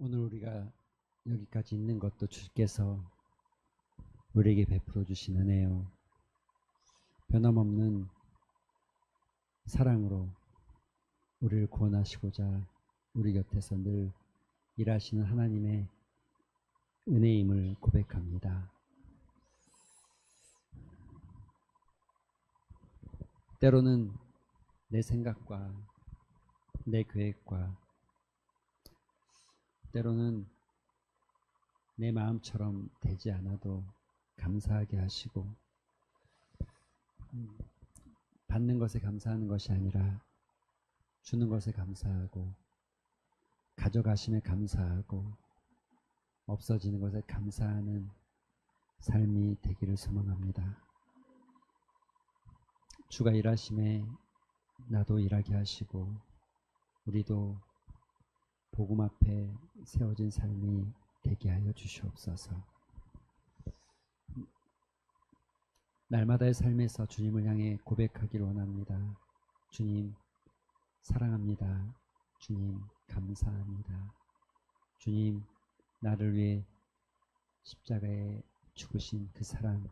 오늘 우리가 여기까지 있는 것도 주께서 우리에게 베풀어 주신 은혜요. 변함없는 사랑으로 우리를 구원하시고자 우리 곁에서 늘 일하시는 하나님의 은혜임을 고백합니다. 때로는 내 생각과 내 계획과 때로는 내 마음처럼 되지 않아도 감사하게 하시고, 받는 것에 감사하는 것이 아니라 주는 것에 감사하고, 가져가심에 감사하고, 없어지는 것에 감사하는 삶이 되기를 소망합니다. 주가 일하심에 나도 일하게 하시고, 우리도 복음 앞에 세워진 삶이 되게 하여 주시옵소서. 날마다의 삶에서 주님을 향해 고백하기를 원합니다. 주님 사랑합니다. 주님 감사합니다. 주님 나를 위해 십자가에 죽으신 그 사랑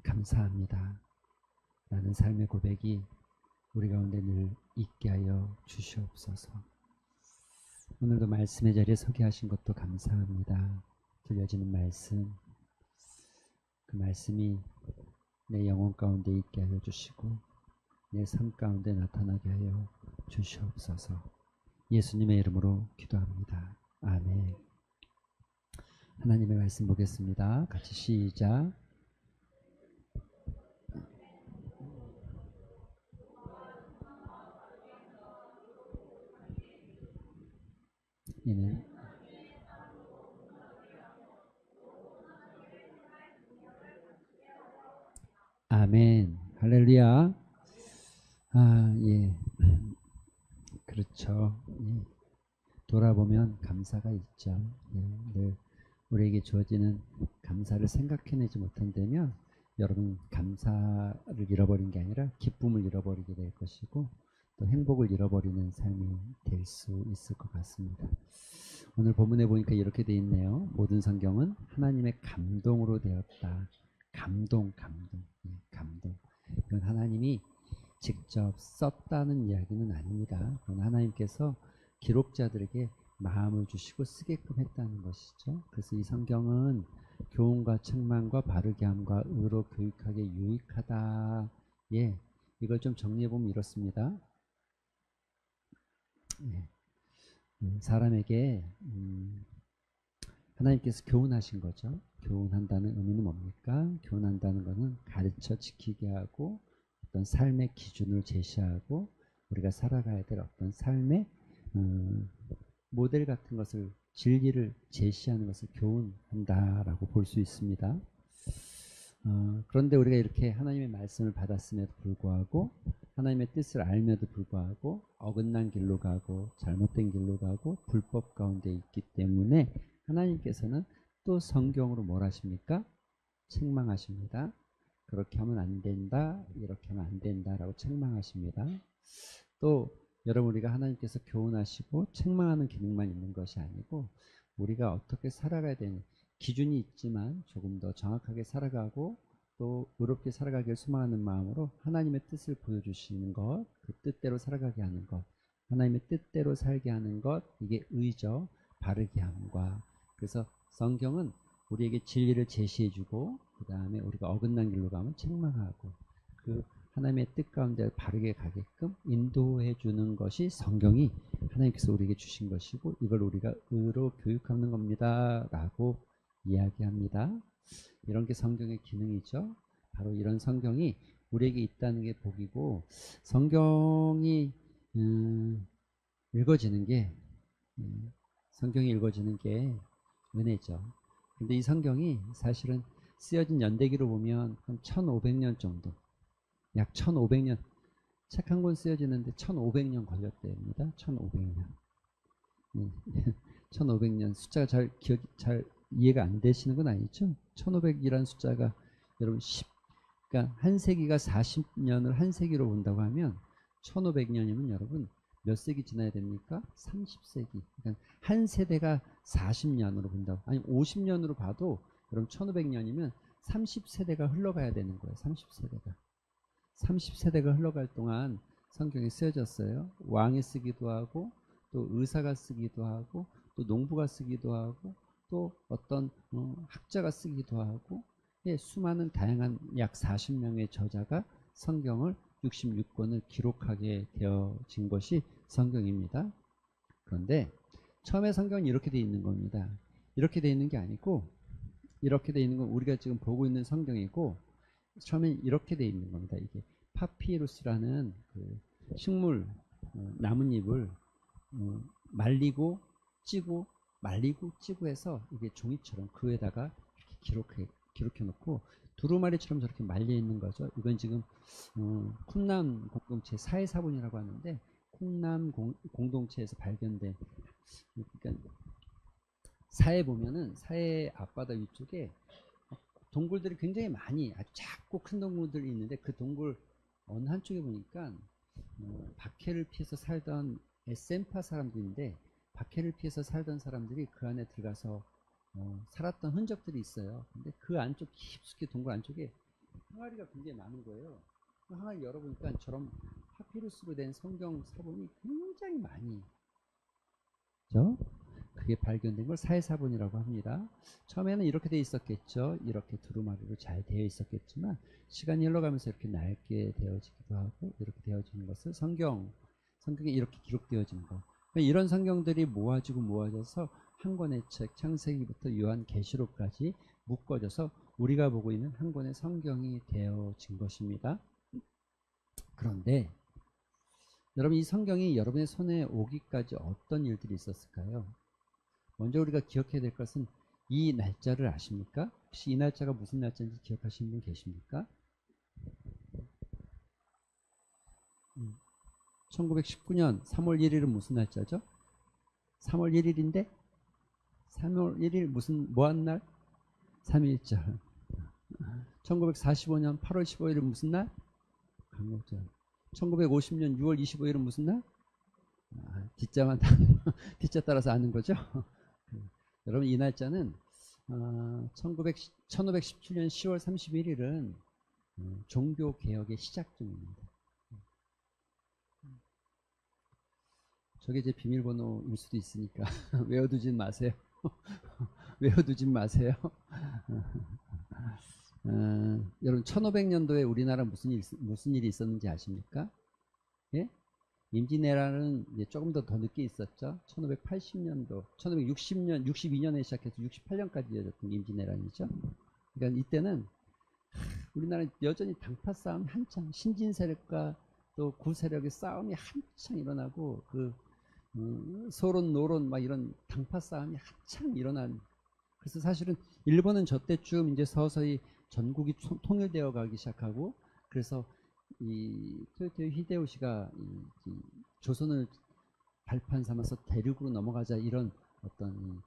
감사합니다. 라는 삶의 고백이 우리 가운데 늘 있게 하여 주시옵소서. 오늘도 말씀의 자리에 서게 하신 것도 감사합니다. 들려지는 말씀, 그 말씀이 내 영혼 가운데 있게 하여 주시고 내 삶 가운데 나타나게 하여 주시옵소서. 예수님의 이름으로 기도합니다. 아멘. 하나님의 말씀 보겠습니다. 같이 시작. 이는 아멘. 할렐루야. 예. 그렇죠. 예. 돌아보면 감사가 있죠. 예. 늘 우리에게 주어지는 감사를 생각해내지 못한다면 여러분 감사를 잃어버린 게 아니라 기쁨을 잃어버리게 될 것이고 또 행복을 잃어버리는 삶이 될 수 있을 것 같습니다. 오늘 본문에 보니까 이렇게 돼 있네요. 모든 성경은 하나님의 감동으로 되었다. 감동. 예, 감동. 이건 하나님이 직접 썼다는 이야기는 아닙니다. 그건 하나님께서 기록자들에게 마음을 주시고 쓰게끔 했다는 것이죠. 그래서 이 성경은 교훈과 책망과 바르게 함과 의로 교육하기에 유익하다. 예, 이걸 좀 정리해보면 이렇습니다. 예, 사람에게 하나님께서 교훈하신 거죠. 교훈한다는 의미는 뭡니까? 교훈한다는 것은 가르쳐 지키게 하고 어떤 삶의 기준을 제시하고 우리가 살아가야 될 어떤 삶의 모델 같은 것을, 진리를 제시하는 것을 교훈한다라고 볼 수 있습니다. 그런데 우리가 이렇게 하나님의 말씀을 받았음에도 불구하고 하나님의 뜻을 알면도 불구하고 어긋난 길로 가고 잘못된 길로 가고 불법 가운데 있기 때문에 하나님께서는 또 성경으로 뭘 하십니까? 책망하십니다. 그렇게 하면 안 된다, 이렇게 하면 안 된다라고 책망하십니다. 또 여러분, 우리가 하나님께서 교훈하시고 책망하는 기능만 있는 것이 아니고 우리가 어떻게 살아가야 되는 기준이 있지만 조금 더 정확하게 살아가고 또 의롭게 살아가길 소망하는 마음으로 하나님의 뜻을 보여주시는 것, 그 뜻대로 살아가게 하는 것, 하나님의 뜻대로 살게 하는 것, 이게 의죠. 바르게 함과. 그래서 성경은 우리에게 진리를 제시해주고 그 다음에 우리가 어긋난 길로 가면 책망하고 그 하나님의 뜻 가운데 바르게 가게끔 인도해 주는 것이 성경이 하나님께서 우리에게 주신 것이고 이걸 우리가 의로 교육하는 겁니다 라고 이야기합니다. 이런 게 성경의 기능이죠. 바로 이런 성경이 우리에게 있다는 게 복이고, 성경이 읽어지는 게 성경이 읽어지는 게 은혜죠. 근데 이 성경이 사실은 쓰여진 연대기로 보면 한 1500년 정도, 약 1500년, 책 한 권 쓰여지는데 1500년 걸렸답니다. 1500년. 1500년 숫자가 잘 이해가 안 되시는 건 아니죠? 1500이라는 숫자가 여러분 그러니까 한 세기가 40년을 한 세기로 본다고 하면 1500년이면 여러분 몇 세기 지나야 됩니까? 30세기. 그러니까 한 세대가 40년으로 본다고. 아니 50년으로 봐도 그럼 1500년이면 30세대가 흘러가야 되는 거예요. 30세대가. 30세대가 흘러갈 동안 성경이 쓰여졌어요. 왕이 쓰기도 하고 또 의사가 쓰기도 하고 또 농부가 쓰기도 하고 또 어떤 학자가 쓰기도 하고 예, 수많은 다양한 약 40명의 저자가 성경을 66권을 기록하게 되어진 것이 성경입니다. 그런데 처음에 성경은 이렇게 되어 있는 겁니다. 이렇게 되어 있는 게 아니고 이렇게 되어 있는 건 우리가 지금 보고 있는 성경이고 처음엔 이렇게 되어 있는 겁니다. 이게 파피루스라는 그 식물 나뭇잎을 말리고 찌고 말리고 찌고 해서 이게 종이처럼 그 위에다가 이렇게 기록해 놓고 두루마리처럼 저렇게 말려 있는 거죠. 이건 지금 쿰남 공동체 사회사본이라고 하는데 쿰남 공동체에서 발견된 그러니까 사회 보면은 사회 앞바다 위쪽에 동굴들이 굉장히 많이 아주 작고 큰 동굴들이 있는데 그 동굴 어느 한쪽에 보니까 박해를 피해서 살던 에센파 사람들인데 박해를 피해서 살던 사람들이 그 안에 들어가서 살았던 흔적들이 있어요. 근데 그 안쪽 깊숙이 동굴 안쪽에 항아리가 굉장히 많은 거예요. 그 항아리 열어보니까 저런 파피루스로 된 성경 사본이 굉장히 많이 있죠. 그게 발견된 걸 사회사본이라고 합니다. 처음에는 이렇게 되어 있었겠죠. 이렇게 두루마리로 잘 되어 있었겠지만 시간이 흘러가면서 이렇게 낡게 되어지기도 하고 이렇게 되어지는 것을 성경에 이렇게 기록되어진 거. 이런 성경들이 모아져서 한 권의 책 창세기부터 요한계시록까지 묶어져서 우리가 보고 있는 한 권의 성경이 되어진 것입니다. 그런데 여러분 이 성경이 여러분의 손에 오기까지 어떤 일들이 있었을까요? 먼저 우리가 기억해야 될 것은 이 날짜를 아십니까? 혹시 이 날짜가 무슨 날짜인지 기억하시는 분 계십니까? 1919년 3월 1일은 무슨 날짜죠? 3월 1일인데 3월 1일 무슨 뭐한 날? 3.1절. 1945년 8월 15일은 무슨 날? 강력절. 1950년 6월 25일은 무슨 날? 뒷자만 뒷자 따라서 아는 거죠. 여러분 이 날짜는 1517년 10월 31일은 종교개혁의 시작점입니다. 저게 제 비밀번호일 수도 있으니까 외워두진 마세요. 외워두진 마세요. 여러분 1500년도에 우리나라 무슨 일이 있었는지 아십니까? 예? 임진왜란은 이제 조금 더 늦게 있었죠. 1580년도, 1560년, 62년에 시작해서 68년까지 이어졌던 임진왜란이죠. 그러니까 이때는 우리나라 여전히 당파 싸움이 한창, 신진 세력과 또 구세력의 싸움이 한창 일어나고 그 소론, 노론 막 이런 당파 싸움이 한창 일어난. 그래서 사실은 일본은 저 때쯤 이제 서서히 전국이 통일되어 가기 시작하고 그래서 이 토요토 히데요시가 이 조선을 발판 삼아서 대륙으로 넘어가자 이런 어떤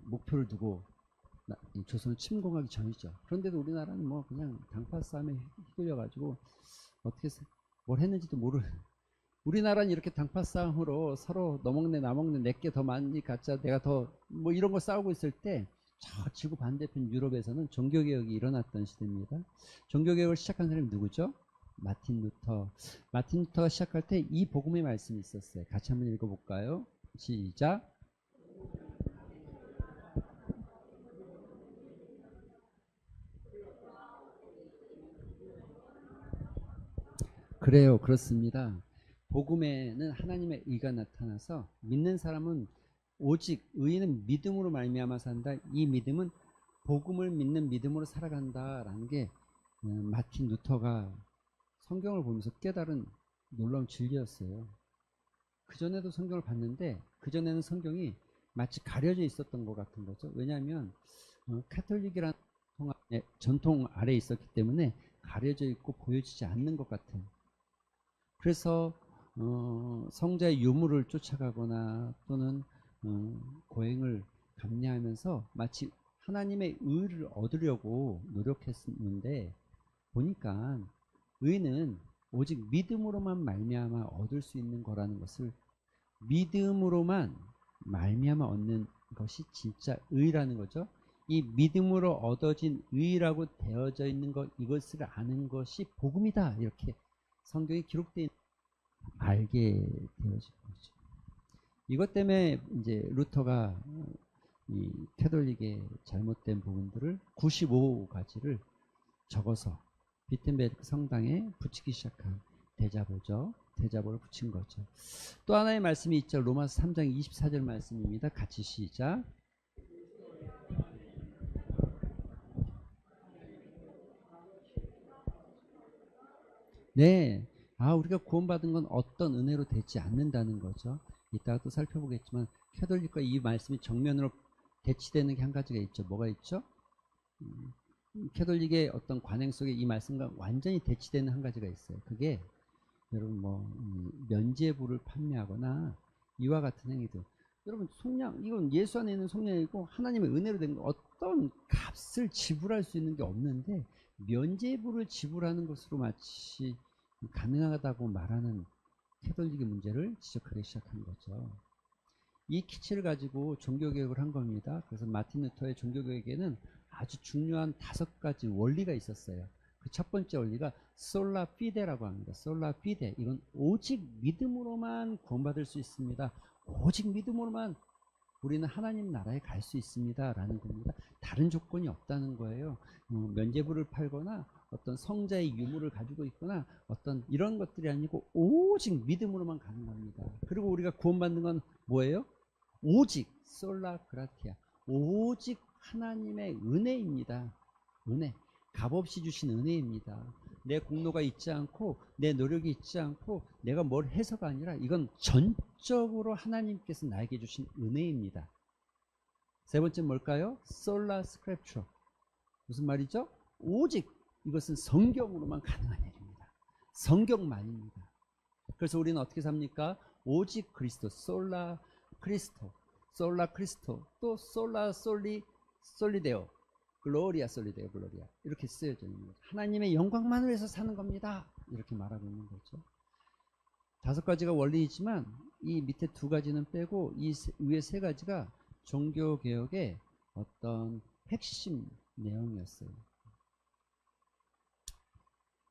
목표를 두고 조선을 침공하기 전이죠. 그런데도 우리나라는 뭐 그냥 당파 싸움에 휘둘려 가지고 어떻게 뭘 했는지도 모르는. 우리나라는 이렇게 당파 싸움으로 서로 너 먹네 나 먹네 내게 더 많이 갖자 내가 더 뭐 이런 거 싸우고 있을 때 저 지구 반대편 유럽에서는 종교개혁이 일어났던 시대입니다. 종교개혁을 시작한 사람이 누구죠? 마틴 루터. 마틴 루터가 시작할 때 이 복음의 말씀이 있었어요. 같이 한번 읽어볼까요? 시작. 그래요. 그렇습니다. 복음에는 하나님의 의가 나타나서 믿는 사람은 오직 의인은 믿음으로 말미암아 산다. 이 믿음은 복음을 믿는 믿음으로 살아간다라는 게 마틴 루터가 성경을 보면서 깨달은 놀라운 진리였어요. 그전에도 성경을 봤는데 그전에는 성경이 마치 가려져 있었던 것 같은 거죠. 왜냐하면 카톨릭이라는 전통 아래에 있었기 때문에 가려져 있고 보여지지 않는 것 같은. 그래서 성자의 유물을 쫓아가거나 또는 고행을 감내하면서 마치 하나님의 의를 얻으려고 노력했는데 보니까 의는 오직 믿음으로만 말미암아 얻을 수 있는 거라는 것을, 믿음으로만 말미암아 얻는 것이 진짜 의라는 거죠. 이 믿음으로 얻어진 의라고 되어져 있는 것, 이것을 아는 것이 복음이다, 이렇게 성경에 기록되어 알게 되어진 거죠. 이것 때문에 이제 루터가 이 캐톨릭의 잘못된 부분들을 95가지를 적어서 비텐베르크 성당에 붙이기 시작한 대자보죠. 대자보를 붙인 거죠. 또 하나의 말씀이 있죠. 로마서 3장 24절 말씀입니다. 같이 시작. 네, 우리가 구원받은 건 어떤 은혜로 되지 않는다는 거죠. 이따가 또 살펴보겠지만 캐톨릭과 이 말씀이 정면으로 대치되는 게 한 가지가 있죠. 뭐가 있죠? 캐톨릭의 어떤 관행 속에 이 말씀과 완전히 대치되는 한 가지가 있어요. 그게 여러분 면죄부를 판매하거나 이와 같은 행위들. 여러분 속량, 이건 예수 안에 있는 속량이고 하나님의 은혜로 된 거, 어떤 값을 지불할 수 있는 게 없는데 면죄부를 지불하는 것으로 마치 가능하다고 말하는 캐톨릭의 문제를 지적하기 시작한 거죠. 이 키치를 가지고 종교개혁을 한 겁니다. 그래서 마틴 루터의 종교개혁에는 아주 중요한 5가지 원리가 있었어요. 그 첫 번째 원리가 솔라 피데라고 합니다. 솔라 피데, 이건 오직 믿음으로만 구원받을 수 있습니다. 오직 믿음으로만 우리는 하나님 나라에 갈 수 있습니다 라는 겁니다. 다른 조건이 없다는 거예요. 면죄부를 팔거나 어떤 성자의 유물을 가지고 있거나 어떤 이런 것들이 아니고 오직 믿음으로만 가는 겁니다. 그리고 우리가 구원받는 건 뭐예요? 오직 솔라 그라티아, 오직 하나님의 은혜입니다. 은혜, 값없이 주신 은혜입니다. 내 공로가 있지 않고 내 노력이 있지 않고 내가 뭘 해서가 아니라 이건 전적으로 하나님께서 나에게 주신 은혜입니다. 세 번째 뭘까요? 솔라 스크립처, 무슨 말이죠? 오직 이것은 성경으로만 가능한 일입니다. 성경만입니다. 그래서 우리는 어떻게 삽니까? 오직 그리스도, 솔라 크리스토, 솔라 크리스토, 또 솔라 솔리데오, 글로리아 솔리데오, 글로리아, 이렇게 쓰여져 있는 거죠. 하나님의 영광만을 위해서 사는 겁니다, 이렇게 말하고 있는 거죠. 5가지가 원리이지만 이 밑에 2가지는 빼고 이 위에 3가지가 종교개혁의 어떤 핵심 내용이었어요.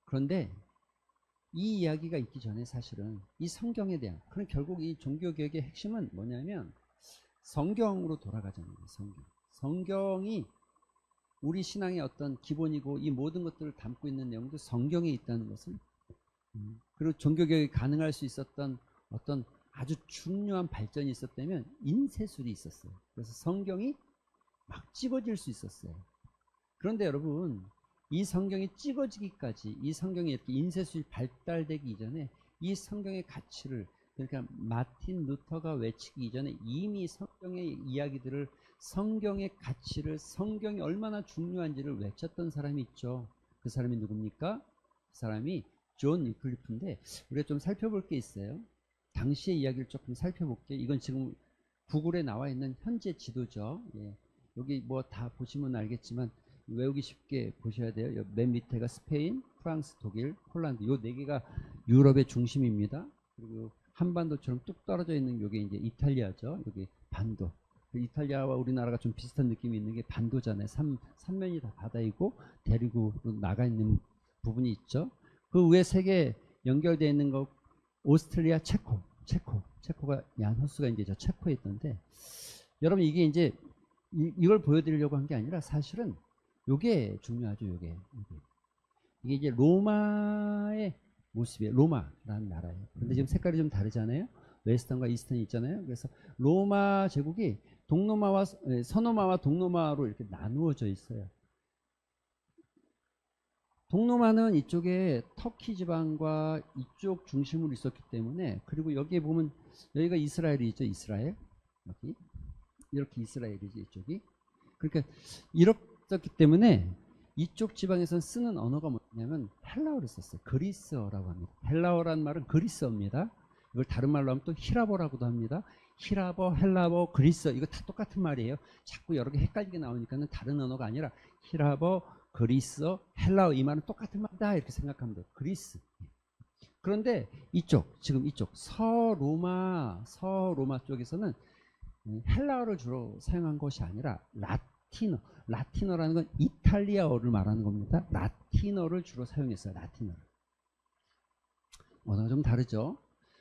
그런데 이 이야기가 있기 전에 사실은 이 성경에 대한, 그럼 결국 이 종교개혁의 핵심은 뭐냐면 성경으로 돌아가자는 거예요. 성경이 우리 신앙의 어떤 기본이고 이 모든 것들을 담고 있는 내용도 성경에 있다는 것을, 그리고 종교개혁이 가능할 수 있었던 어떤 아주 중요한 발전이 있었다면 인쇄술이 있었어요. 그래서 성경이 막 찍어질 수 있었어요. 그런데 여러분, 이 성경이 찍어지기까지, 이 성경이 이렇게 인쇄술이 발달되기 이전에 이 성경의 가치를, 그러니까 마틴 루터가 외치기 이전에 이미 성경의 이야기들을, 성경의 가치를, 성경이 얼마나 중요한지를 외쳤던 사람이 있죠. 그 사람이 누굽니까? 그 사람이 존 위클리프인데, 우리가 좀 살펴볼 게 있어요. 당시의 이야기를 조금 살펴볼게요. 이건 지금 구글에 나와 있는 현재 지도죠. 예. 여기 뭐 다 보시면 알겠지만 외우기 쉽게 보셔야 돼요. 맨 밑에가 스페인, 프랑스, 독일, 폴란드, 요 4개가 유럽의 중심입니다. 그리고 한반도처럼 뚝 떨어져 있는 요게 이제 이탈리아죠. 여기 반도. 이탈리아와 우리나라가 좀 비슷한 느낌이 있는 게 반도잖아요. 삼면이 다 바다이고 대륙으로 나가 있는 부분이 있죠. 그 위에 3개 연결되어 있는 거, 오스트리아, 체코가 얀호스가 이제 저 체코에 있던데, 여러분 이게 이제 이걸 보여드리려고 한 게 아니라 사실은 요게 중요하죠. 이게 이제 로마의 모습이에요. 로마라는 나라예요. 근데 지금 색깔이 좀 다르잖아요. 웨스턴과 이스턴이 있잖아요. 그래서 로마 제국이 서노마와 동로마로 이렇게 나누어져 있어요. 동로마는 이쪽에 터키 지방과 이쪽 중심으로 있었기 때문에, 그리고 여기에 보면 여기가 이스라엘이죠. 이스라엘, 여기 이렇게 이스라엘이지, 이쪽이. 그러니까 이렇기 때문에 이쪽 지방에서는 쓰는 언어가 뭐냐면 헬라어를 썼어요. 그리스어라고 합니다. 헬라어란 말은 그리스어입니다. 이걸 다른 말로 하면 또 히라보라고도 합니다. 히라보, 헬라보, 그리스어, 이거 다 똑같은 말이에요. 자꾸 여러 개 헷갈리게 나오니까는 다른 언어가 아니라 히라보, 그리스어, 헬라어, 이 말은 똑같은 말이다, 이렇게 생각하면 돼요. 그리스. 그런데 지금 이쪽 서로마 쪽에서는 헬라어를 주로 사용한 것이 아니라 라틴어라는 건 이탈리아어를 말하는 겁니다. 라틴어를 주로 사용했어요. 라틴어를. 언어가 좀 다르죠.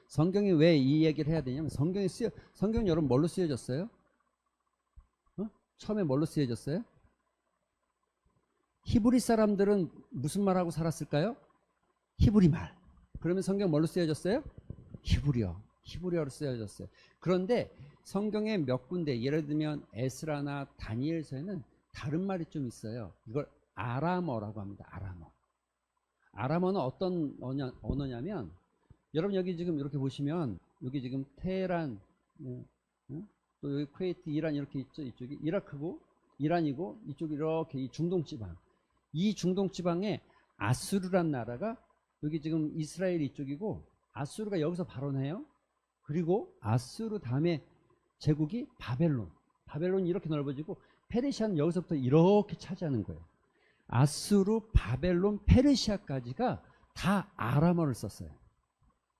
성경이 왜 이 얘기를 해야 되냐면 성경은 여러분 뭘로 쓰여졌어요? 처음에 뭘로 쓰여졌어요? 히브리 사람들은 무슨 말하고 살았을까요? 히브리 말. 그러면 성경 뭘로 쓰여졌어요? 히브리어로 쓰여졌어요. 그런데 성경의 몇 군데, 예를 들면 에스라나 다니엘서에는 다른 말이 좀 있어요. 이걸 아람어라고 합니다. 아람어는 어떤 언어냐면, 여러분 여기 지금 이렇게 보시면 여기 지금 테헤란, 또 여기 쿠웨이트, 이란 이렇게 있죠. 이쪽이 이라크고 이란이고, 이쪽이 이렇게 이 중동 지방, 이 중동 지방에 아수르란 나라가, 여기 지금 이스라엘 이쪽이고 아수르가 여기서 발원해요. 그리고 아수르 다음에 제국이 바벨론이 이렇게 넓어지고 페르시아는 여기서부터 이렇게 차지하는 거예요. 아수르, 바벨론, 페르시아까지가 다 아람어를 썼어요.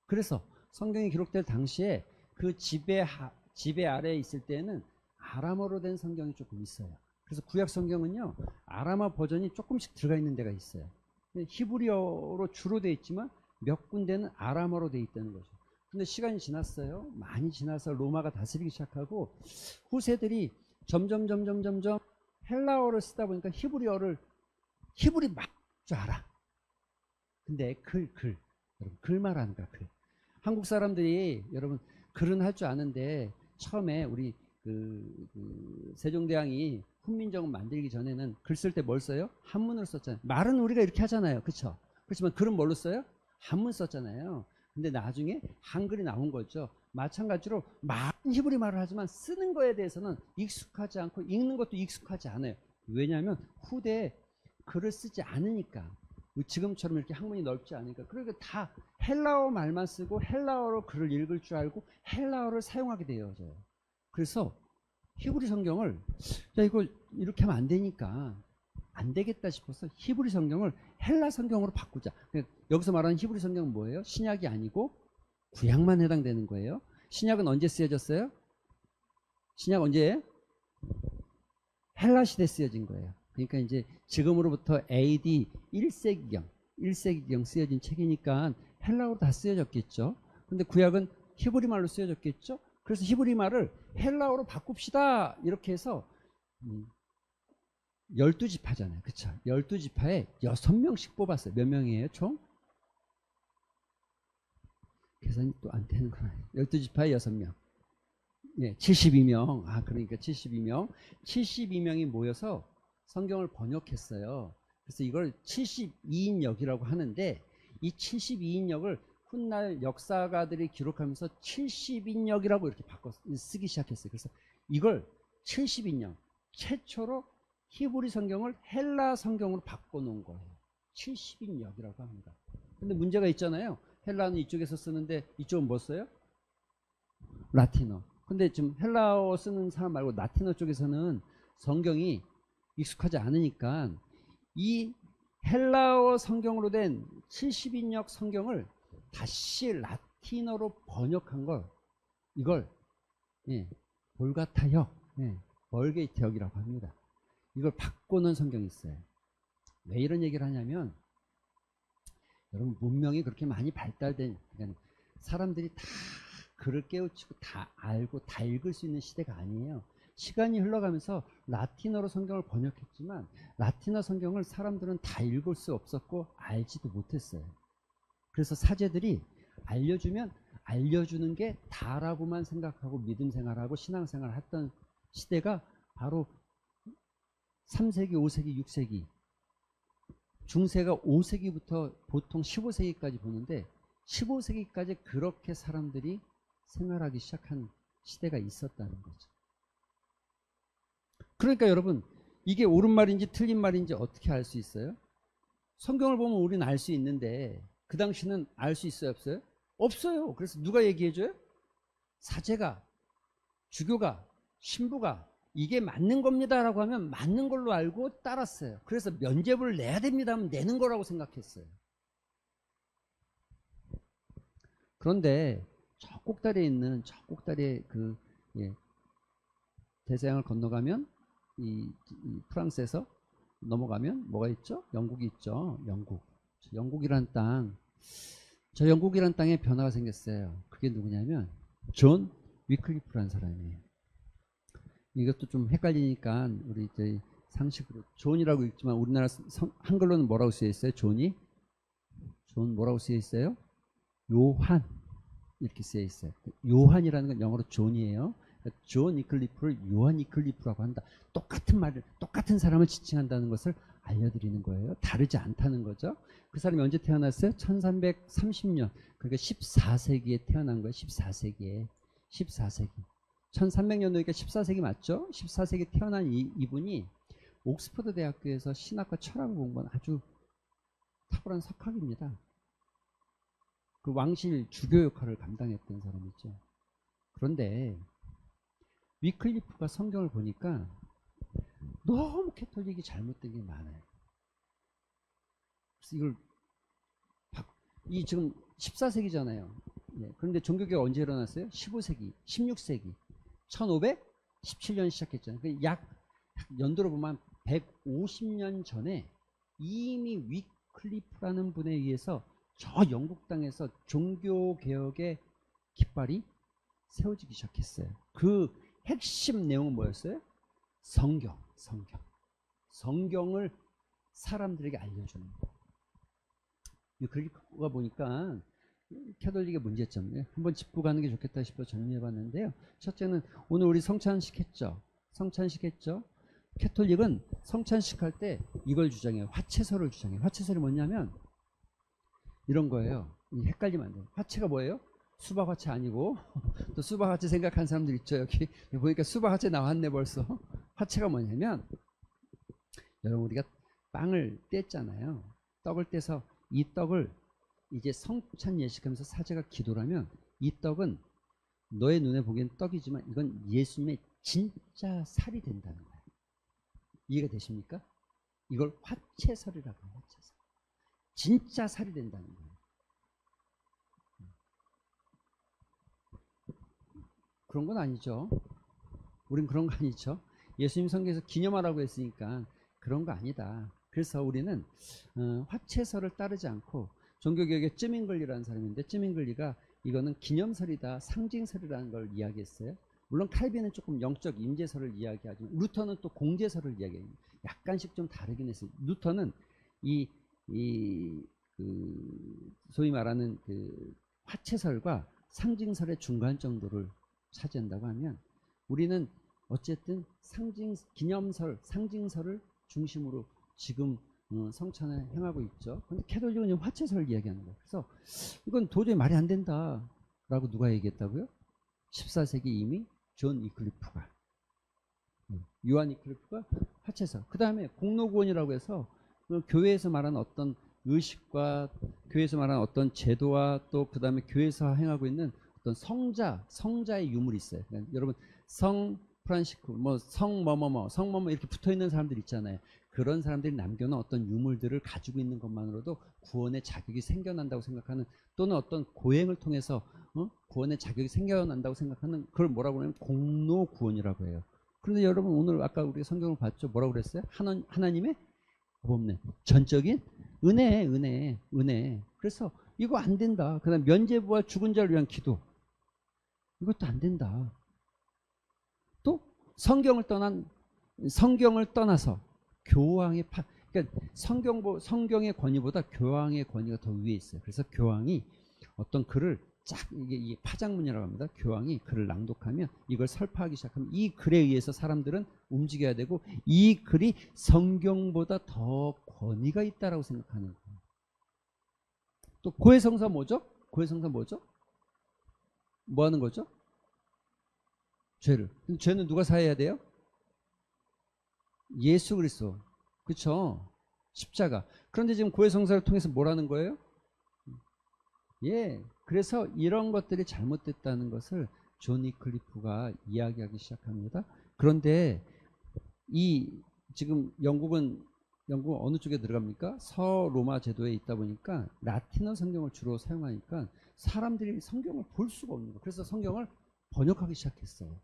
그래서 성경이 기록될 당시에 그 지배 아래에 있을 때는 아람어로 된 성경이 조금 있어요. 그래서 구약 성경은요, 아람어 버전이 조금씩 들어가 있는 데가 있어요. 히브리어로 주로 되어 있지만 몇 군데는 아람어로 되어 있다는 거죠. 근데 시간이 지났어요. 많이 지나서 로마가 다스리기 시작하고 후세들이 점점 헬라어를 쓰다 보니까 히브리 막 줄 알아. 근데 여러분 글 말하는 거야. 글. 한국 사람들이 여러분 글은 할 줄 아는데, 처음에 우리 세종대왕이 훈민정음 만들기 전에는 글 쓸 때 뭘 써요? 한문을 썼잖아요. 말은 우리가 이렇게 하잖아요. 그렇죠? 그렇지만 글은 뭘로 써요? 한문 썼잖아요. 근데 나중에 한글이 나온 거죠. 마찬가지로 많은 히브리 말을 하지만 쓰는 거에 대해서는 익숙하지 않고 읽는 것도 익숙하지 않아요. 왜냐하면 후대에 글을 쓰지 않으니까, 지금처럼 이렇게 학문이 넓지 않으니까. 그러니까 다 헬라어 말만 쓰고 헬라어로 글을 읽을 줄 알고 헬라어를 사용하게 되어져요. 그래서 히브리 성경을, 이거 이렇게 하면 안 되니까 안 되겠다 싶어서 히브리 성경을 헬라 성경으로 바꾸자. 여기서 말하는 히브리 성경은 뭐예요? 신약이 아니고 구약만 해당되는 거예요. 신약은 언제 쓰여졌어요? 신약 언제예요? 헬라 시대 쓰여진 거예요. 그러니까 이제 지금으로부터 AD 1세기경 쓰여진 책이니까 헬라어로 다 쓰여졌겠죠. 근데 구약은 히브리 말로 쓰여졌겠죠. 그래서 히브리 말을 헬라어로 바꿉시다. 이렇게 해서 12지파잖아요. 그쵸? 12지파에 6명씩 뽑았어요. 몇 명이에요, 총? 계산이 또 안 되는구나. 12지파에 6명. 예, 72명. 그러니까 72명이 모여서 성경을 번역했어요. 그래서 이걸 72인역이라고 하는데, 이 72인역을 훗날 역사가들이 기록하면서 70인역이라고 이렇게 쓰기 시작했어요. 그래서 이걸 70인역, 최초로 히브리 성경을 헬라 성경으로 바꿔놓은 거예요. 70인역이라고 합니다. 근데 문제가 있잖아요. 헬라는 이쪽에서 쓰는데 이쪽은 뭐 써요? 라틴어. 근데 지금 헬라어 쓰는 사람 말고 라틴어 쪽에서는 성경이 익숙하지 않으니까 이 헬라어 성경으로 된 70인역 성경을 다시 라틴어로 번역한 이걸 볼가타역, 벌게이트역이라고 합니다. 이걸 바꿔놓은 성경이 있어요. 왜 이런 얘기를 하냐면, 여러분 문명이 그렇게 많이 발달된, 그러니까 사람들이 다 글을 깨우치고 다 알고 다 읽을 수 있는 시대가 아니에요. 시간이 흘러가면서 라틴어로 성경을 번역했지만 라틴어 성경을 사람들은 다 읽을 수 없었고 알지도 못했어요. 그래서 사제들이 알려주면 알려주는 게 다라고만 생각하고 믿음 생활하고 신앙 생활을 했던 시대가 바로 3세기, 5세기, 6세기, 중세가 5세기부터 보통 15세기까지 보는데 15세기까지 그렇게 사람들이 생활하기 시작한 시대가 있었다는 거죠. 그러니까 여러분, 이게 옳은 말인지 틀린 말인지 어떻게 알 수 있어요? 성경을 보면 우리는 알 수 있는데 그 당시는 알 수 있어요, 없어요? 없어요. 그래서 누가 얘기해줘요? 사제가, 주교가, 신부가 이게 맞는 겁니다 라고 하면 맞는 걸로 알고 따랐어요. 그래서 면죄부를 내야 됩니다 하면 내는 거라고 생각했어요. 그런데 저 꼭다리에 있는 저 꼭다리에 그 예, 대서양을 건너가면 이 프랑스에서 넘어가면 뭐가 있죠? 영국이 있죠. 영국. 영국이란 땅. 저 영국이란 땅에 변화가 생겼어요. 그게 누구냐면 존 위클리프라는 사람이에요. 이것도 좀 헷갈리니까 우리 이제 상식으로 존이라고 읽지만 우리나라 한글로는 뭐라고 쓰여 있어요? 존이? 존 뭐라고 쓰여 있어요? 요한 이렇게 쓰여 있어요. 요한이라는 건 영어로 존이에요. 존 이클리프를 요한 이클리프라고 한다. 똑같은 말을 똑같은 사람을 지칭한다는 것을 알려드리는 거예요. 다르지 않다는 거죠. 그 사람이 언제 태어났어요? 1330년. 그러니까 14세기에 태어난 거예요. 14세기에. 14세기. 1300년도니까 14세기 맞죠? 14세기 태어난 이분이 옥스퍼드 대학교에서 신학과 철학을 공부한 아주 탁월한 석학입니다. 그 왕실 주교 역할을 감당했던 사람이죠. 그런데 위클리프가 성경을 보니까 너무 캐톨릭이 잘못된 게 많아요. 그래서 이 지금 14세기잖아요. 예, 그런데 종교개혁 언제 일어났어요? 15세기, 16세기, 1517년 시작했잖아요. 약 연도로 보면 150년 전에 이미 위클리프라는 분에 의해서 저 영국 땅에서 종교개혁의 깃발이 세워지기 시작했어요. 그 핵심 내용은 뭐였어요? 성경을 사람들에게 알려주는 거. 그러니까 보니까 캐톨릭의 문제점 한번 짚고 가는 게 좋겠다 싶어 정리해봤는데요. 첫째는 오늘 우리 성찬식 했죠. 캐톨릭은 성찬식 할 때 이걸 주장해요. 화채설을 주장해요. 화채설이 뭐냐면 이런 거예요. 헷갈리면 안 돼요. 화채가 뭐예요? 수박 화채 아니고 또 수박 화채 생각하는 사람들 있죠. 여기 보니까 수박 화채 나왔네 벌써. 화채가 뭐냐면 여러분 우리가 빵을 뗐잖아요. 떡을 떼서 이 떡을 이제 성찬 예식하면서 사제가 기도하면 이 떡은 너의 눈에 보기엔 떡이지만 이건 예수님의 진짜 살이 된다는 거예요. 이해가 되십니까? 이걸 화채설이라고 해요. 화채설. 진짜 살이 된다는 거예요. 그런 건 아니죠. 우린 그런 거 아니죠. 예수님 성경에서 기념하라고 했으니까 그런 거 아니다. 그래서 우리는 화채설을 따르지 않고 종교개혁의 쯔밍글리라는 사람인데 쯔밍글리가 이거는 기념설이다, 상징설이라는 걸 이야기했어요. 물론 칼빈은 조금 영적 임재설을 이야기하지만 루터는 또 공재설을 이야기해요. 약간씩 좀 다르긴 했어요. 루터는 소위 말하는 그 화채설과 상징설의 중간 정도를 차지한다고 하면 우리는 어쨌든 기념설, 상징설을 중심으로 지금 성찬을 행하고 있죠. 근데 캐톨릭은 화채설을 이야기하는 거예요. 그래서 이건 도저히 말이 안 된다라고 누가 얘기했다고요? 14세기 이미 존 이클리프가, 요한 이클리프가 화채설. 그 다음에 공로구원이라고 해서 교회에서 말하는 어떤 의식과 교회에서 말하는 어떤 제도와 또 그 다음에 교회에서 행하고 있는 어떤 성자의 유물이 있어요. 그러니까 여러분 성 프란시스코, 성 이렇게 붙어 있는 사람들 있잖아요. 그런 사람들이 남겨놓은 어떤 유물들을 가지고 있는 것만으로도 구원의 자격이 생겨난다고 생각하는, 또는 어떤 고행을 통해서 구원의 자격이 생겨난다고 생각하는, 그걸 뭐라고 하냐면 공로 구원이라고 해요. 그런데 여러분 오늘 아까 우리가 성경을 봤죠. 뭐라고 그랬어요? 하나님의 없는 전적인 은혜. 그래서 이거 안 된다. 그다음 면죄부와 죽은 자를 위한 기도, 이것도 안 된다. 또 성경을 떠나서 교황의 그러니까 성경의 권위보다 교황의 권위가 더 위에 있어요. 그래서 교황이 어떤 글을 이게 파장문이라고 합니다. 교황이 글을 낭독하면 이걸 설파하기 시작하면 이 글에 의해서 사람들은 움직여야 되고 이 글이 성경보다 더 권위가 있다라고 생각하는 거예요. 또 고해성사 뭐죠? 뭐 하는 거죠? 죄는 누가 사해야 돼요? 예수 그리스도. 그렇죠? 십자가. 그런데 지금 고해성사를 통해서 뭐라는 거예요? 그래서 이런 것들이 잘못됐다는 것을 존 위클리프가 이야기하기 시작합니다. 그런데 지금 영국은 영국 어느 쪽에 들어갑니까? 서로마 제도에 있다 보니까 라틴어 성경을 주로 사용하니까 사람들이 성경을 볼 수가 없는 거예요. 그래서 성경을 번역하기 시작했어요.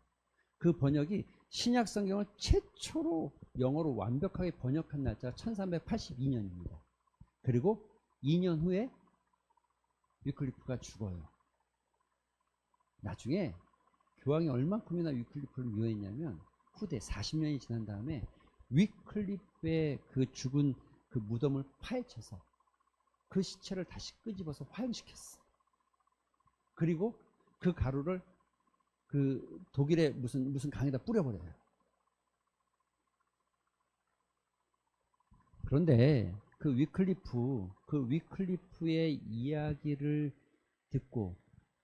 그 번역이 신약 성경을 최초로 영어로 완벽하게 번역한 날짜가 1382년입니다. 그리고 2년 후에 위클리프가 죽어요. 나중에 교황이 얼만큼이나 위클리프를 미워했냐면 후대 40년이 지난 다음에 위클리프의 그 죽은 그 무덤을 파헤쳐서 그 시체를 다시 끄집어서 화형시켰어. 그리고 그 가루를 그 독일의 무슨 강에다 뿌려버려요. 그런데 그 위클리프의 이야기를 듣고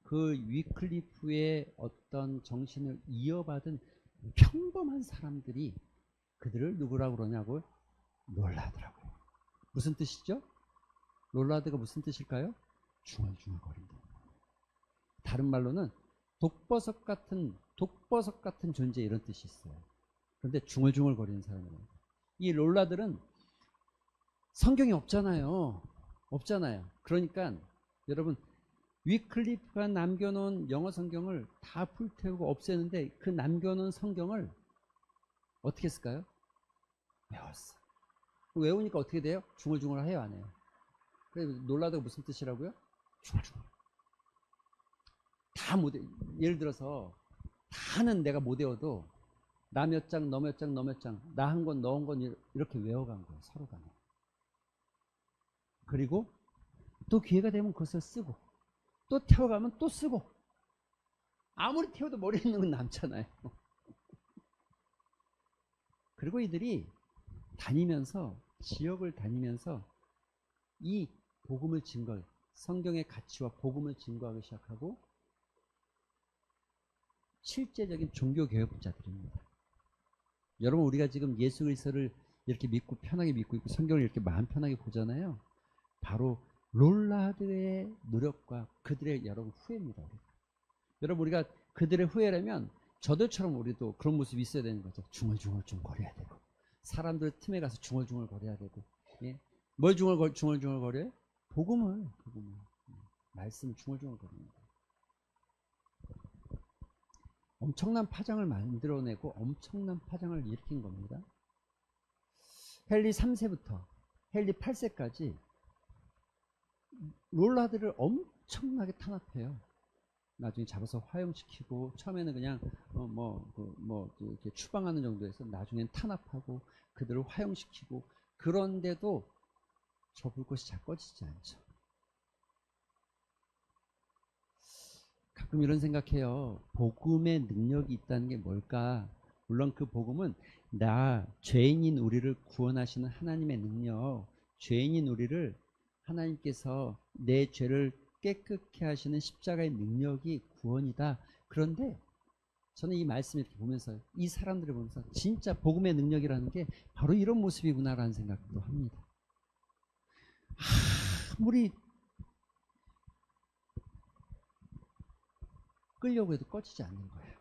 그 위클리프의 어떤 정신을 이어받은 평범한 사람들이 그들을 누구라고 그러냐고 롤라드라고요. 무슨 뜻이죠? 롤라드가 무슨 뜻일까요? 중얼중얼거린다. 다른 말로는 독버섯 같은 존재, 이런 뜻이 있어요. 그런데 중얼중얼거리는 사람이에요. 이 롤라들은 성경이 없잖아요. 그러니까 여러분, 위클리프가 남겨놓은 영어 성경을 다 불태우고 없애는데 그 남겨놓은 성경을 어떻게 했을까요? 외웠어. 외우니까 어떻게 돼요? 중얼중얼 해요, 안 해요? 그래서 롤라드가 무슨 뜻이라고요? 중얼중얼. 다 못, 예를 들어서 다는 내가 못 외워도 나 몇 장, 너 몇 장, 너 몇 장, 나 한 권, 너 한 권 이렇게 외워간 거예요, 서로 간에. 그리고 또 기회가 되면 그것을 쓰고 또 태워가면 또 쓰고, 아무리 태워도 머리에 있는 건 남잖아요. 그리고 이들이 지역을 다니면서 이 복음을 증거, 성경의 가치와 복음을 증거하기 시작하고 실제적인 종교개혁자들입니다. 여러분, 우리가 지금 예수 그리스도를 이렇게 믿고 편하게 믿고 있고 성경을 이렇게 마음 편하게 보잖아요. 바로 롤라드의 노력과 그들의 여러분 후회입니다. 여러분, 우리가 그들의 후회라면 저들처럼 우리도 그런 모습이 있어야 되는 거죠. 중얼중얼 좀 거려야 되고, 사람들 틈에 가서 중얼중얼 거려야 되고. 예? 뭘 중얼중얼 거려요? 복음을 말씀 중얼중얼 거립니다. 엄청난 파장을 만들어내고 엄청난 파장을 일으킨 겁니다. 헨리 3세부터 헨리 8세까지 롤라드를 엄청나게 탄압해요. 나중에 잡아서 화형시키고, 처음에는 그냥 이렇게 추방하는 정도에서 나중엔 탄압하고 그들을 화형시키고, 그런데도 저 불꽃이 잘 꺼지지 않죠. 가끔 이런 생각해요. 복음의 능력이 있다는 게 뭘까? 물론 그 복음은 죄인인 우리를 구원하시는 하나님의 능력, 죄인인 우리를 하나님께서 내 죄를 깨끗게 하시는 십자가의 능력이 구원이다. 그런데 저는 이 말씀을 이렇게 보면서, 이 사람들을 보면서 진짜 복음의 능력이라는 게 바로 이런 모습이구나라는 생각도 합니다. 아무리 끌려고 해도 꺼지지 않는 거예요.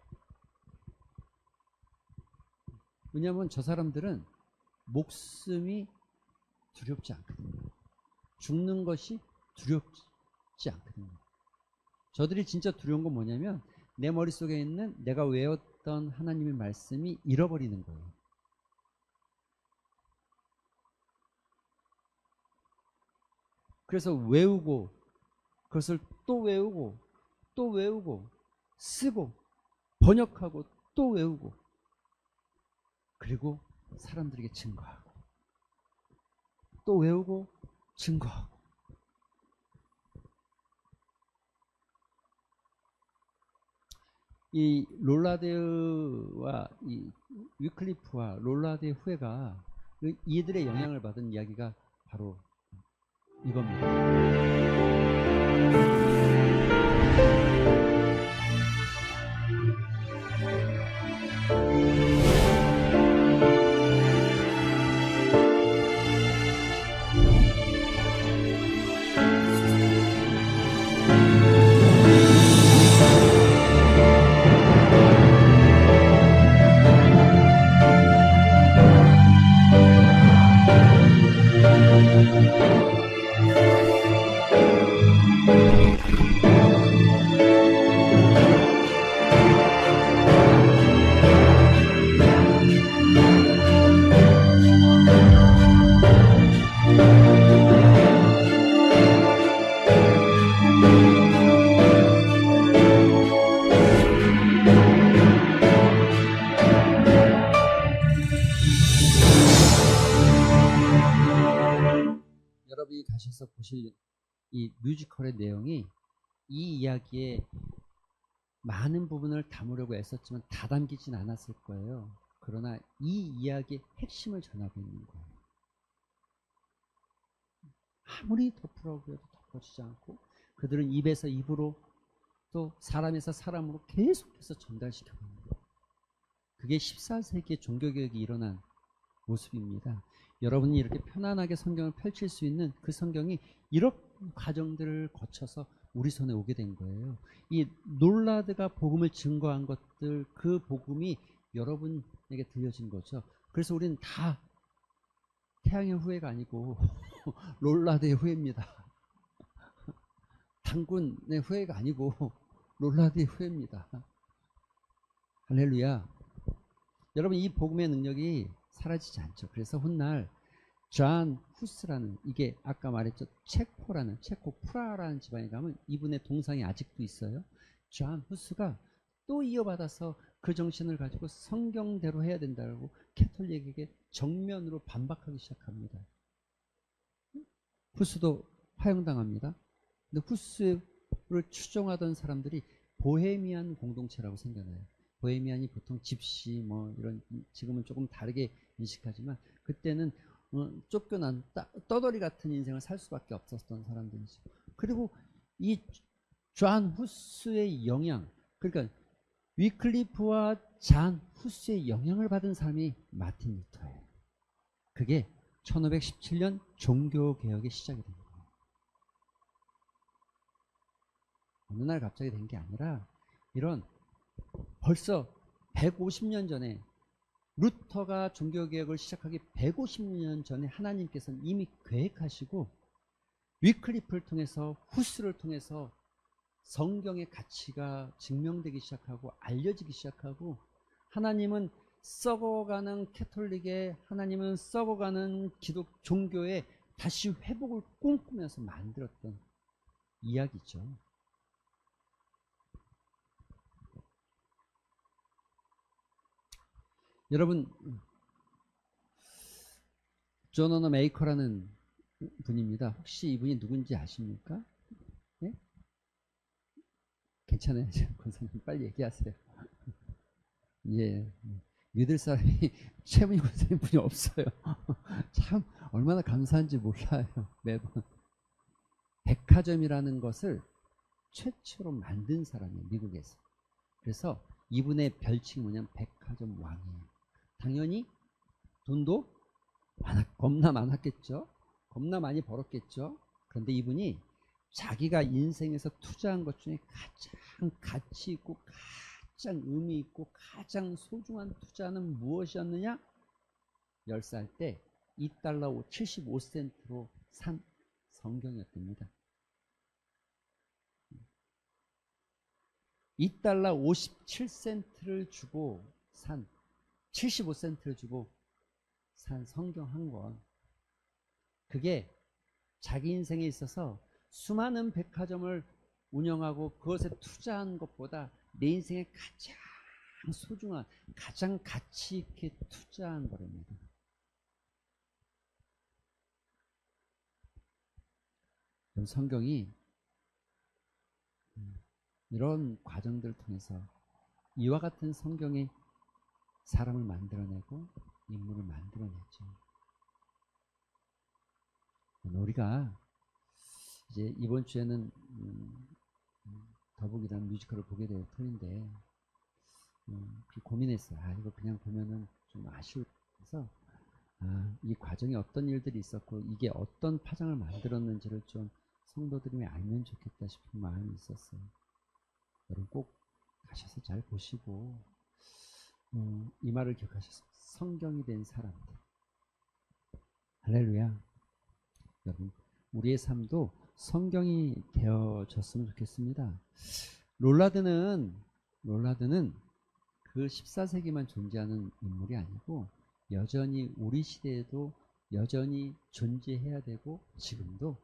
왜냐하면 저 사람들은 목숨이 두렵지 않거든요. 죽는 것이 두렵지 않거든요. 저들이 진짜 두려운 건 뭐냐면 내 머릿속에 있는 내가 외웠던 하나님의 말씀이 잃어버리는 거예요. 그래서 외우고, 그것을 또 외우고 또 외우고 쓰고 번역하고 또 외우고, 그리고 사람들에게 증거하고 또 외우고 증거하고. 이 롤라드와 이 위클리프와 롤라드의 후예가 이들의 영향을 받은 이야기가 바로 이겁니다. 사실 이 뮤지컬의 내용이 이 이야기의 많은 부분을 담으려고 애썼지만 다 담기진 않았을 거예요. 그러나 이 이야기의 핵심을 전하고 있는 거예요. 아무리 덮으라고 해도 덮어지지 않고 그들은 입에서 입으로 또 사람에서 사람으로 계속해서 전달시켜가는 거예요. 그게 14세기의 종교개혁이 일어난 모습입니다. 여러분이 이렇게 편안하게 성경을 펼칠 수 있는 그 성경이 이런 과정들을 거쳐서 우리 손에 오게 된 거예요. 이 놀라드가 복음을 증거한 것들, 그 복음이 여러분에게 들려진 거죠. 그래서 우리는 다 태양의 후예가 아니고 롤라드의 후예입니다. 당군의 후예가 아니고 롤라드의 후예입니다. 할렐루야. 여러분, 이 복음의 능력이 사라지지 않죠. 그래서 훗날 존 후스라는, 이게 아까 말했죠, 체코라는, 체코 프라하라는 지방에 가면 이분의 동상이 아직도 있어요. 존 후스가 또 이어받아서 그 정신을 가지고 성경대로 해야 된다고 캐톨릭에게 정면으로 반박하기 시작합니다. 후스도 화형당합니다. 근데 후스를 추종하던 사람들이 보헤미안 공동체라고 생겨나요. 보헤미안이 보통 집시 뭐 이런, 지금은 조금 다르게 인식하지만 그때는 쫓겨난 떠돌이 같은 인생을 살 수밖에 없었던 사람들이죠. 그리고 이 존 후스의 영향, 그러니까 위클리프와 존 후스의 영향을 받은 사람이 마틴 루터예요. 그게 1517년 종교개혁의 시작이 된 거예요. 어느 날 갑자기 된 게 아니라 이런 벌써 150년 전에, 루터가 종교개혁을 시작하기 150년 전에 하나님께서는 이미 계획하시고 위클리프를 통해서, 후스를 통해서 성경의 가치가 증명되기 시작하고 알려지기 시작하고, 하나님은 썩어가는 캐톨릭의, 하나님은 썩어가는 기독 종교의 다시 회복을 꿈꾸면서 만들었던 이야기죠. 여러분, 존 워너 메이커라는 분입니다. 혹시 이분이 누군지 아십니까? 예? 괜찮아요. 권사님 빨리 얘기하세요. 예, 믿을 사람이 최문희 권사님 분이 없어요. 참 얼마나 감사한지 몰라요. 매번. 백화점이라는 것을 최초로 만든 사람이에요, 미국에서. 그래서 이분의 별칭이 뭐냐면 백화점 왕이에요. 당연히 돈도 겁나 많았겠죠. 겁나 많이 벌었겠죠. 그런데 이분이 자기가 인생에서 투자한 것 중에 가장 가치 있고 가장 의미 있고 가장 소중한 투자는 무엇이었느냐? 10살 때 $2 75센트로 산 성경이었답니다. $2 57센트를 주고 산, 75센트를 주고 산 성경 한 권. 그게 자기 인생에 있어서 수많은 백화점을 운영하고 그것에 투자한 것보다 내 인생에 가장 소중한, 가장 가치 있게 투자한 거랍니다. 성경이 이런 과정들을 통해서 이와 같은 성경이 사람을 만들어내고 인물을 만들어내죠. 우리가 이제 이번 주에는 더북이라는 뮤지컬을 보게 될 터인데 고민했어요. 이거 그냥 보면은 좀 아쉬워서 이 과정에 어떤 일들이 있었고 이게 어떤 파장을 만들었는지를 좀 성도들이 알면 좋겠다 싶은 마음이 있었어요. 여러분 꼭 가셔서 잘 보시고 이 말을 기억하셔서 성경이 된 사람들, 할렐루야. 여러분 우리의 삶도 성경이 되어졌으면 좋겠습니다. 롤라드는 그 14세기만 존재하는 인물이 아니고 여전히 우리 시대에도 여전히 존재해야 되고 지금도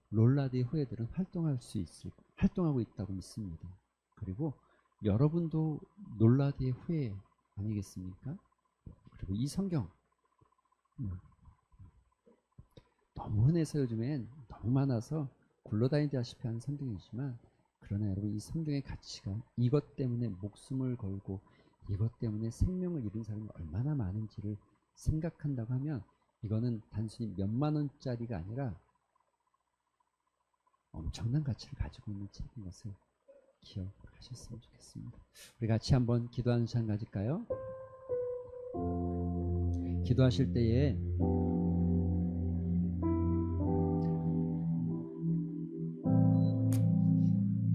롤라드의 후예들은 활동하고 있다고 믿습니다. 그리고 여러분도 롤라드의 후예 아니겠습니까? 그리고 이 성경 너무 흔해서 요즘엔 너무 너무 많아서 굴러다니다시피 하는 성경이지만, 그러나 여러분, 이 성경의 가치가 이것 때문에 목숨을 걸고 이것 때문에 생명을 잃은 사람이 얼마나 많은지를 생각한다고 하면, 이거는 단순히 몇만 원짜리가 아니라 엄청난 가치를 가지고 있는 책인 것을 기억하셨으면 좋겠습니다. 우리 같이 한번 기도하는 시간 가질까요? 기도하실 때에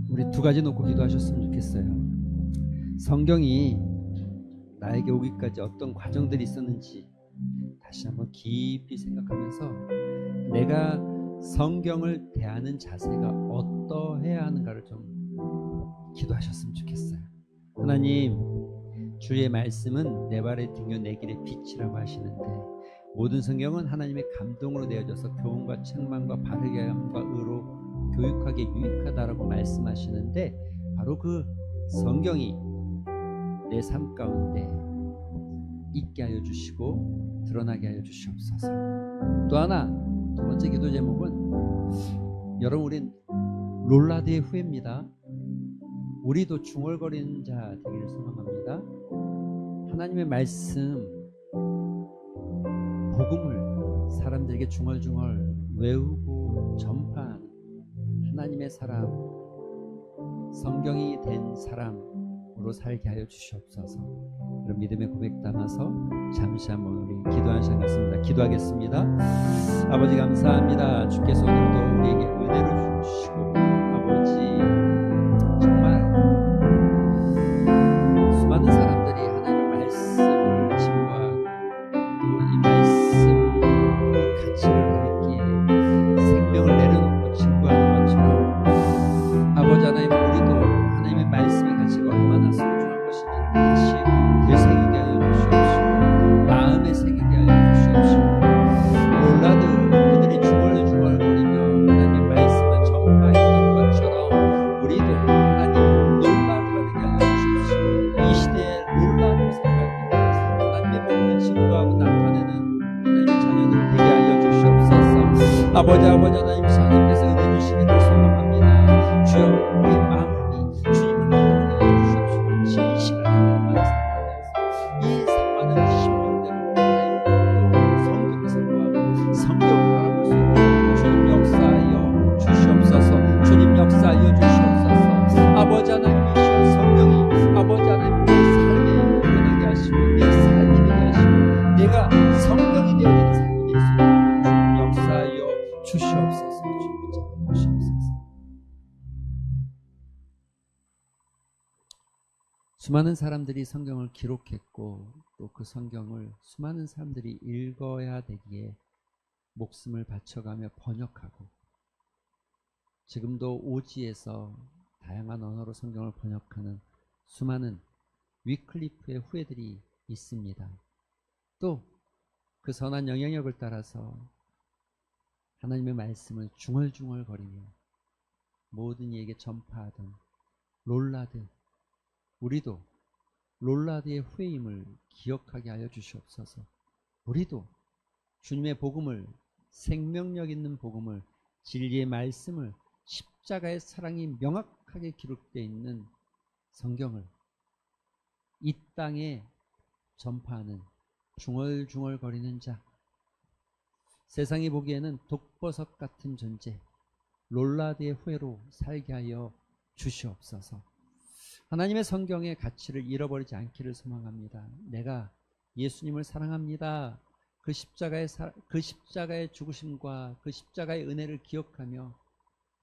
우리 두 가지 놓고 기도하셨으면 좋겠어요. 성경이 나에게 오기까지 어떤 과정들이 있었는지 다시 한번 깊이 생각하면서 내가 성경을 대하는 자세가 어떠해야 하는가를 좀 기도하셨으면 좋겠어요. 하나님, 주의 말씀은 내 발의 등요 내 길의 빛이라고 하시는데, 모든 성경은 하나님의 감동으로 되어져서 교훈과 책망과 바르게 함과 의로 교육하기에 유익하다라고 말씀하시는데, 바로 그 성경이 내 삶 가운데 있게 하여 주시고 드러나게 하여 주시옵소서. 또 하나, 두 번째 기도 제목은, 여러분, 우린 롤라드의 후예입니다. 우리도 중얼거리는 자 되기를 소망합니다. 하나님의 말씀, 복음을 사람들에게 중얼중얼 외우고 전파하는 하나님의 사람, 성경이 된 사람으로 살게 하여 주시옵소서. 그런 믿음의 고백 담아서 잠시 한번 우리 기도하는 시간 같습니다. 기도하겠습니다. 아버지, 감사합니다. 주께서 오늘도 우리에게 은혜를 주시고, 아버지, 정말 수많은 사람들이 하나님의 말씀을 증거하고 또 이 말씀의 가치를 알기에 생명을 내려놓고 증거하는 것처럼, 아버지 하나님, 우리도 하나님의 말씀의 가치가 얼마나 소중한 것인지를 다시 되새기게 하여 주시옵시고, 마음에 새기게 하여 주시옵시고, 롤라드 그들이 중얼중얼거리며 하나님의 말씀을 전파했던 것처럼 우리도 하나님 롤라드가 되게 하여 주시옵시고, 이 시대에 롤라드로 살아가게 하나님의 복음을 증거하고 나타내는 하나님의 자녀들 되게 하여 주시옵소서. 아버지 하나님, 하나님께서 은혜 주시기를 소망합니다. 주여, 우리의 마음이 주님을 바라보게 하여 주시옵시고, 진실을 하나님만 살아가면서 이 많은 신명대로 하나님 성경을 선포하고 성경을 바라볼 수 있도록 주님 역사하여 주시옵소서. 주님 역사하여 주시옵소서. 아버지 하나님이시여, 성경이 아버지 하나님 내 삶에 일어나게 하시고 내 삶이 되게 하시고 내가 성경이 되어지는 삶이 될 수 있도록 주님 역사하여 주시옵소서. 주님 붙잡아 주시옵소서. 수많은 사람들이 성경을 기록했고 또 그 성경을 수많은 사람들이 읽어야 되기에 목숨을 바쳐가며 번역하고, 지금도 오지에서 다양한 언어로 성경을 번역하는 수많은 위클리프의 후예들이 있습니다. 또 그 선한 영향력을 따라서 하나님의 말씀을 중얼중얼거리며 모든 이에게 전파하던 롤라드, 우리도 롤라드의 후예임을 기억하게 하여 주시옵소서. 우리도 주님의 복음을, 생명력 있는 복음을, 진리의 말씀을, 십자가의 사랑이 명확하게 기록되어 있는 성경을 이 땅에 전파하는 중얼중얼거리는 자, 세상이 보기에는 독버섯 같은 존재, 롤라드의 후예로 살게 하여 주시옵소서. 하나님의 성경의 가치를 잃어버리지 않기를 소망합니다. 내가 예수님을 사랑합니다. 그 십자가의 죽으심과 그 십자가의 은혜를 기억하며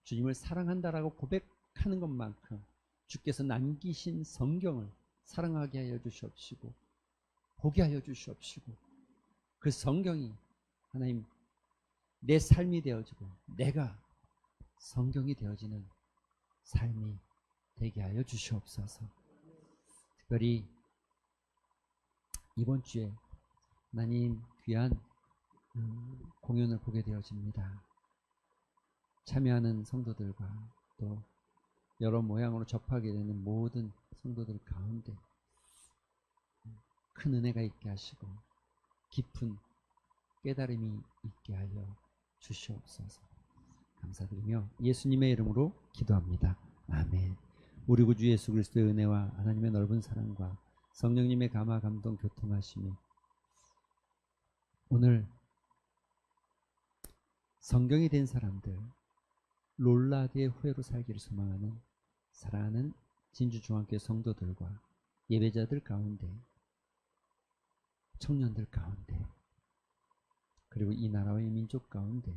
주님을 사랑한다라고 고백하는 것만큼 주께서 남기신 성경을 사랑하게 하여 주시옵시고 보게 하여 주시옵시고, 그 성경이 하나님 내 삶이 되어지고 내가 성경이 되어지는 삶이 되게 하여 주시옵소서. 특별히 이번 주에 하나님 귀한 공연을 보게 되어집니다. 참여하는 성도들과 또 여러 모양으로 접하게 되는 모든 성도들 가운데 큰 은혜가 있게 하시고 깊은 깨달음이 있게 하여 주시옵소서. 감사드리며 예수님의 이름으로 기도합니다. 아멘. 우리 구주 예수 그리스도의 은혜와 하나님의 넓은 사랑과 성령님의 감화 감동 교통하심이 오늘 성경이 된 사람들, 롤라드의 후예로 살기를 소망하는 사랑하는 진주중앙교회 성도들과 예배자들 가운데, 청년들 가운데, 그리고 이 나라와 이 민족 가운데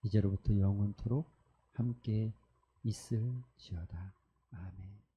이제로부터 영원토록 함께 있을지어다. 아멘.